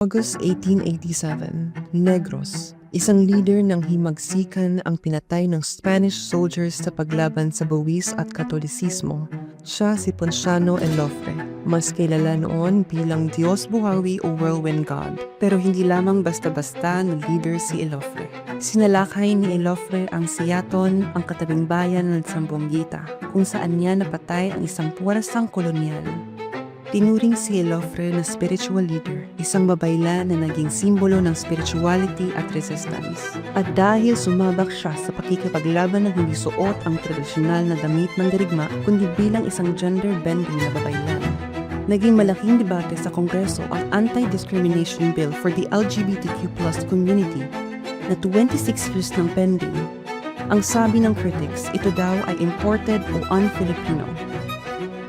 August 1887, Negros. Isang leader ng himagsikan ang pinatay ng Spanish soldiers sa paglaban sa buwis at Katolisismo. Siya si Ponciano Elofre, mas kilala noon bilang Diyos Buhawi o Whirlwind God. Pero hindi lamang basta-basta na leader si Elofre. Sinalakay ni Elofre ang Siaton, ang katabing bayan ng Zamboanguita, kung saan niya napatay ang isang puwersang kolonyal. Tinuring si Elofre na spiritual leader, isang babaylan na naging simbolo ng spirituality at resistance. At dahil sumabak siya sa pakikipaglaban na hindi suot ang tradisyonal na damit ng dirigma, kundi bilang isang gender-bending na babaylan. Naging malaking debate sa Kongreso ang Anti-Discrimination Bill for the LGBTQ+ community na 26 years ng pending. Ang sabi ng critics, ito daw ay imported o un-Filipino.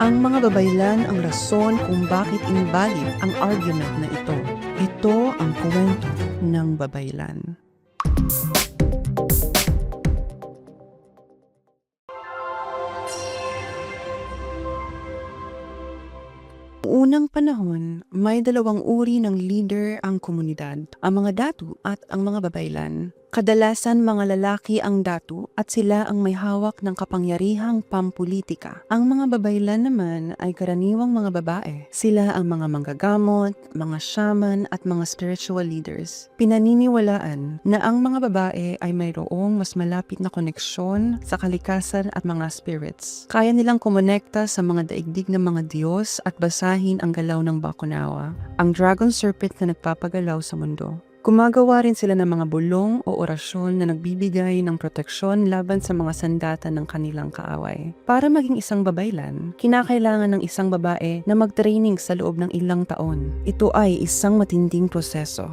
Ang mga babaylan ang rason kung bakit invalid ang argument na ito. Ito ang kwento ng babaylan. Unang panahon, may dalawang uri ng leader ang komunidad, ang mga datu at ang mga babaylan. Kadalasan mga lalaki ang datu at sila ang may hawak ng kapangyarihang pampulitika. Ang mga babaylan naman ay karaniwang mga babae. Sila ang mga manggagamot, mga shaman at mga spiritual leaders. Pinaniniwalaan na ang mga babae ay mayroong mas malapit na koneksyon sa kalikasan at mga spirits. Kaya nilang kumonekta sa mga daigdig ng mga Diyos at basahin ang galaw ng Bakunawa, ang dragon serpent na nagpapagalaw sa mundo. Gumagawa rin sila ng mga bulong o orasyon na nagbibigay ng proteksyon laban sa mga sandata ng kanilang kaaway. Para maging isang babaylan, kinakailangan ng isang babae na mag-training sa loob ng ilang taon. Ito ay isang matinding proseso.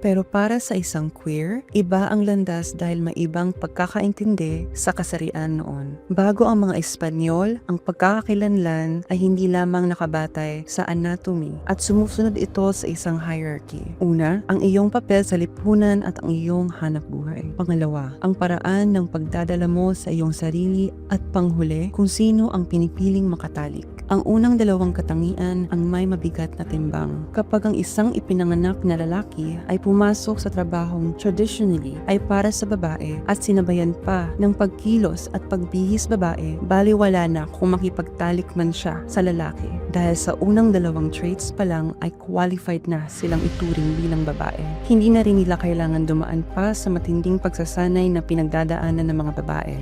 Pero para sa isang queer, iba ang landas dahil may ibang pagkakaintindi sa kasarian noon. Bago ang mga Espanyol, ang pagkakakilanlan ay hindi lamang nakabatay sa anatomy at sumusunod ito sa isang hierarchy. Una, ang iyong papel sa lipunan at ang iyong hanapbuhay. Pangalawa, ang paraan ng pagdadala mo sa iyong sarili at panghuli kung sino ang pinipiling makatalik. Ang unang dalawang katangian ang may mabigat na timbang. Kapag ang isang ipinanganak na lalaki ay pumasok sa trabahong traditionally ay para sa babae at sinabayan pa ng pagkilos at pagbihis babae, baliwala na kung makipagtalik man siya sa lalaki. Dahil sa unang dalawang traits pa lang ay qualified na silang ituring bilang babae. Hindi na rin nila kailangan dumaan pa sa matinding pagsasanay na pinagdadaanan ng mga babae.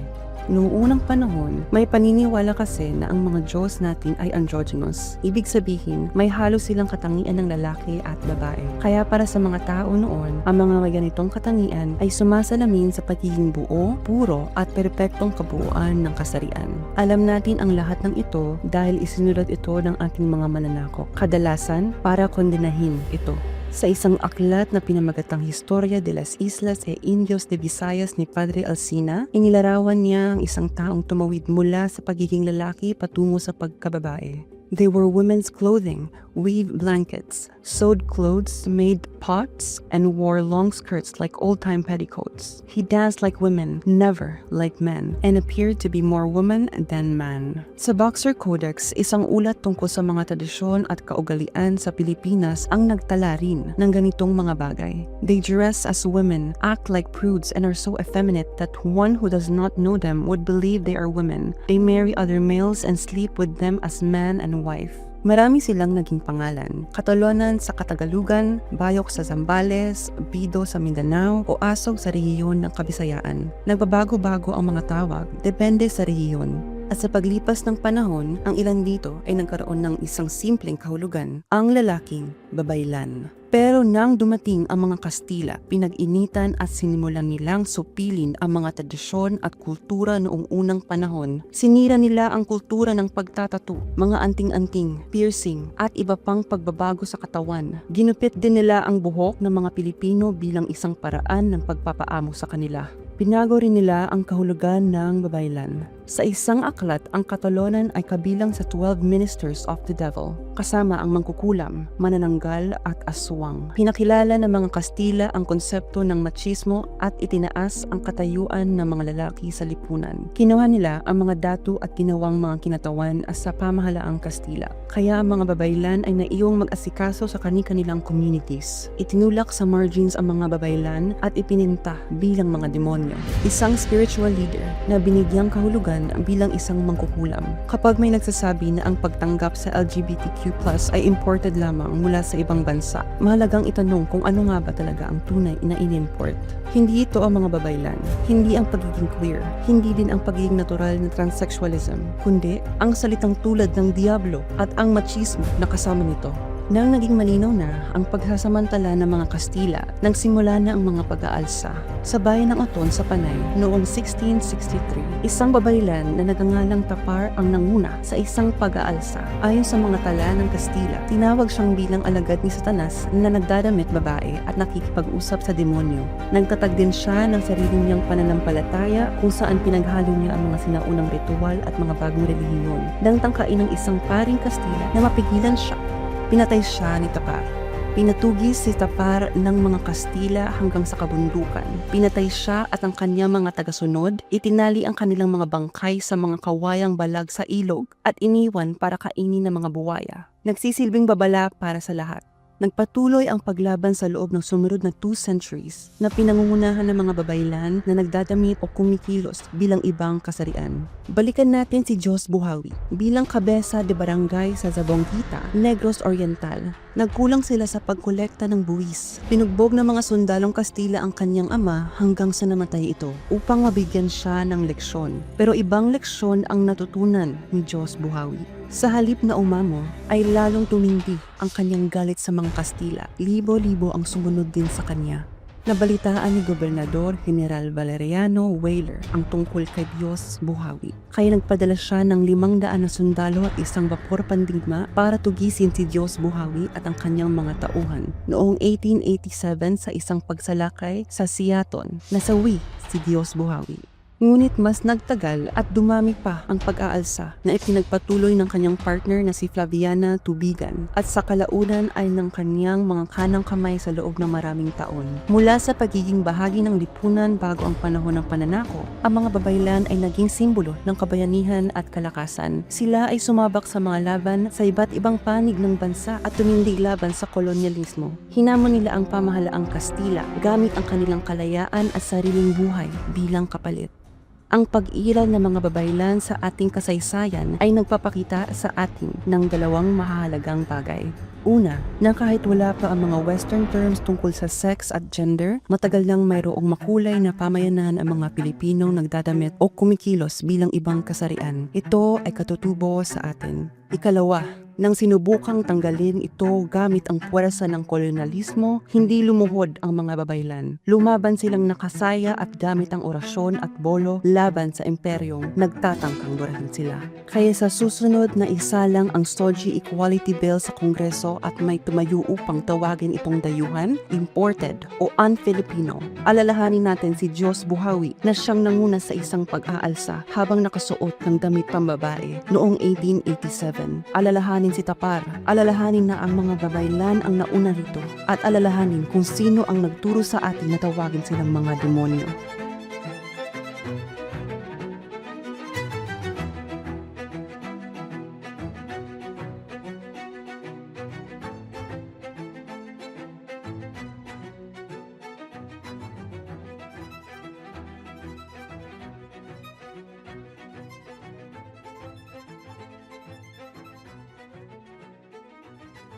Noong unang panahon, may paniniwala kasi na ang mga Diyos natin ay androgynous. Ibig sabihin, may halo silang katangian ng lalaki at babae. Kaya para sa mga tao noon, ang mga ganitong katangian ay sumasalamin sa pagiging buo, puro at perpektong kabuuan ng kasarian. Alam natin ang lahat ng ito dahil isinulat ito ng ating mga mananakop. Kadalasan, para kondenahin ito. Sa isang aklat na pinamagatang Historia de las Islas e Indios de Visayas ni Padre Alsina, inilarawan niya ang isang taong tumawid mula sa pagiging lalaki patungo sa pagkababae. They wore women's clothing, weaved blankets, sewed clothes, made pots, and wore long skirts like old-time petticoats. He danced like women, never like men, and appeared to be more woman than man. Sa Boxer Codex, isang ulat tungkol sa mga tradisyon at kaugalian sa Pilipinas ang nagtala rin ng ganitong mga bagay. They dress as women, act like prudes, and are so effeminate that one who does not know them would believe they are women. They marry other males and sleep with them as man and wife. Marami silang naging pangalan. Katolonan sa Katagalugan, Bayok sa Zambales, Bido sa Mindanao, o Asog sa rehiyon ng Kabisayaan. Nagbabago-bago ang mga tawag, depende sa rehiyon. At sa paglipas ng panahon, ang ilan dito ay nagkaroon ng isang simpleng kahulugan, ang lalaking babaylan. Pero nang dumating ang mga Kastila, pinag-initan at sinimulan nilang supilin ang mga tradisyon at kultura noong unang panahon. Sinira nila ang kultura ng pagtatatu, mga anting-anting, piercing, at iba pang pagbabago sa katawan. Ginupit din nila ang buhok ng mga Pilipino bilang isang paraan ng pagpapaamo sa kanila. Binago rin nila ang kahulugan ng babaylan. Sa isang aklat, ang Katalonan ay kabilang sa 12 ministers of the devil, kasama ang mangkukulam, manananggal at aswang. Pinakilala ng mga Kastila ang konsepto ng machismo at itinaas ang katayuan ng mga lalaki sa lipunan. Kinuha nila ang mga datu at ginawang mga kinatawan sa pamahalaang Kastila. Kaya ang mga babaylan ay naiyong mag-asikaso sa kani-kanilang communities. Itinulak sa margins ang mga babaylan at ipininta bilang mga demonyo. Isang spiritual leader na binigyang kahulugan bilang isang mangkukulam. Kapag may nagsasabi na ang pagtanggap sa LGBTQ+ ay imported lamang mula sa ibang bansa, mahalagang itanong kung ano nga ba talaga ang tunay na in-import. Hindi ito ang mga babaylan, hindi ang pagiging queer, hindi din ang pagiging natural na transsexualism, kundi ang salitang tulad ng diablo at ang machismo na kasama nito. Nang naging malinaw na ang pagsasamantala ng mga Kastila, nagsimula na ang mga pag-aalsa. Sa bayan ng Oton sa Panay noong 1663, isang babaylan na nagangalang Tapar ang nanguna sa isang pag-aalsa. Ayon sa mga tala ng Kastila, tinawag siyang bilang alagad ni Satanas na nagdadamit babae at nakikipag-usap sa demonyo. Nagtatag din siya ng sarili niyang pananampalataya kung saan pinaghalo niya ang mga sinaunang ritual at mga bagong relihiyon. Nang tangkain ng isang paring Kastila na mapigilan siya, pinatay siya ni Tapar. Pinatugis si Tapar ng mga Kastila hanggang sa kabundukan. Pinatay siya at ang kanyang mga tagasunod, itinali ang kanilang mga bangkay sa mga kawayang balag sa ilog at iniwan para kainin ng mga buwaya. Nagsisilbing babala para sa lahat. Nagpatuloy ang paglaban sa loob ng sumunod na 2 centuries na pinangungunahan ng mga babaylan na nagdadamit o kumikilos bilang ibang kasarian. Balikan natin si Diyos Buhawi. Bilang kabesa de barangay sa Zabongita, Negros Oriental, nagkulang sila sa pagkolekta ng buwis. Pinugbog ng mga sundalong Kastila ang kanyang ama hanggang sa namatay ito upang mabigyan siya ng leksyon. Pero ibang leksyon ang natutunan ni Diyos Buhawi. Sa halip na umamo, ay lalong tumindi ang kanyang galit sa mga Kastila. Libo-libo ang sumunod din sa kanya. Nabalitaan ni Gobernador General Valeriano Weyler ang tungkol kay Diyos Buhawi. Kaya nagpadala siya ng 500 na sundalo at isang bapor pandigma para tugisin si Diyos Buhawi at ang kanyang mga tauhan. Noong 1887 sa isang pagsalakay sa Siaton, nasawi si Diyos Buhawi. Ngunit mas nagtagal at dumami pa ang pag-aalsa na ipinagpatuloy ng kanyang partner na si Flaviana Tubigan at sa kalaunan ay ng kanyang mga kanang kamay sa loob ng maraming taon. Mula sa pagiging bahagi ng lipunan bago ang panahon ng pananako, ang mga babaylan ay naging simbolo ng kabayanihan at kalakasan. Sila ay sumabak sa mga laban sa iba't ibang panig ng bansa at tumindig laban sa kolonyalismo. Hinamon nila ang pamahalaang Kastila gamit ang kanilang kalayaan at sariling buhay bilang kapalit. Ang pag-iral ng mga babaylan sa ating kasaysayan ay nagpapakita sa atin ng dalawang mahalagang bagay. Una, na kahit wala pa ang mga Western terms tungkol sa sex at gender, matagal nang mayroong makulay na pamayanan ang mga Pilipinong nagdadamit o kumikilos bilang ibang kasarian. Ito ay katutubo sa atin. Ikalawa, nang sinubukang tanggalin ito gamit ang puwersa ng kolonyalismo, hindi lumuhod ang mga babaylan. Lumaban silang nakasaya at gamit ang orasyon at bolo laban sa imperyong nagtatangkang burahin sila. Kaya sa susunod na isalang ang SOGI Equality Bill sa Kongreso at may tumayo upang tawagin itong dayuhan, imported o un-Filipino, alalahanin natin si Diyos Buhawi na siyang nanguna sa isang pag-aalsa habang nakasuot ng damit pambabae noong 1887. Alalahanin si Tapar, alalahanin na ang mga babaylan ang nauna rito at alalahanin kung sino ang nagturo sa atin na tawagin silang mga demonyo.